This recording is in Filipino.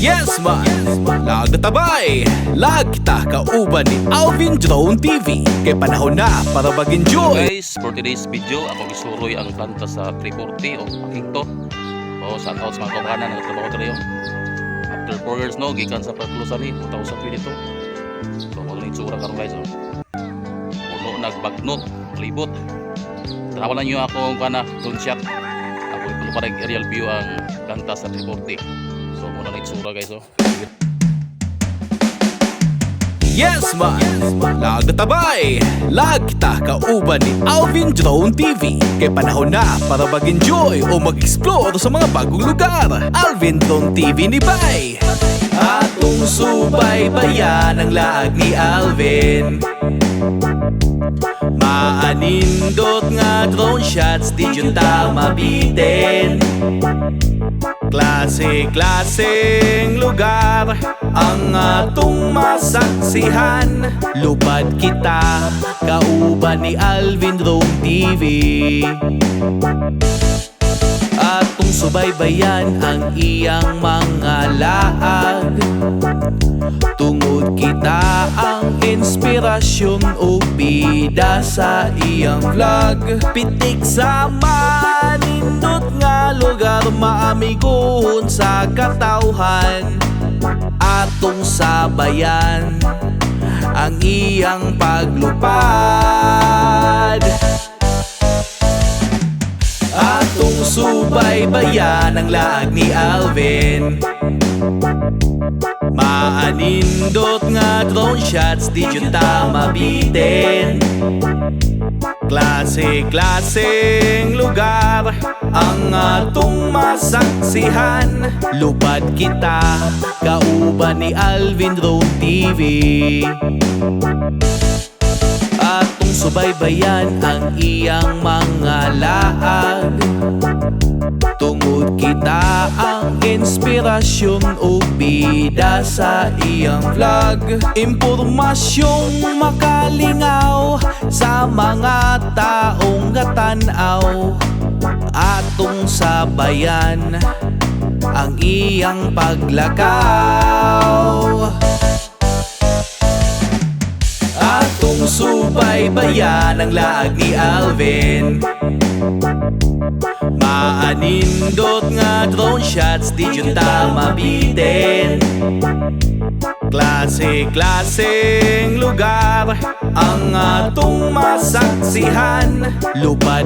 Yes man, lagatabay, lag kita kauban ni Alvin Drone TV. Kay panahon na para mag-enjoy. Guys, for today's video, ako gisuroy ang planta sa 340 o Pakingto. O sa taon sa mga kabahanan na nagtrabaho tayo. After 4 years no, gikan sa pagkulusan ni 2022. So wala na itsura karon guys. Puno nagbagnot, libot. Tanawalan nyo akong drone shot. Ako ito parang aerial view ang planta sa 340. So muna na itsura guys. Yes man, lagatabay, lag kita kauban ni Alvin Drone TV. Kay panahon na para mag-enjoy o mag-explore sa mga bagong lugar. Alvin Drone TV ni Bay. Atong subaybayan ang laag ni Alvin. Maanindot nga drone shots, di yun ta mabitin. Klase-klaseng lugar ang atong masaksihan. Lupad kita kauban ni Alvin Drone TV. Atong subaybayan ang iyang mga laag. Tungod kita ang inspirasyon o bida sa iyang vlog. Pitik sa manindot nga lugar, maamigohon sa katawhan. Atong sabayan ang iyang paglupad. Atong subaybayan ang laag ni Alvin. Maanindot nga drone shots, di yun ta mabitin. Klase-klaseng lugar ang atong masaksihan. Lupad kita kauban ni Alvin Drone TV. Atong subaybayan ang iyang mga laag. Tungod kita ang inspirasyon o bida sa iyang vlog. Impormasyong makalingaw sa mga taong gatanaw. Atong sabayan ang iyang paglakaw. Atong subaybayan ang laag ni Alvin. Maanindot nga drone shots, di yun ta mabitin. Klase-klaseng lugar ang atong masaksihan. Lupad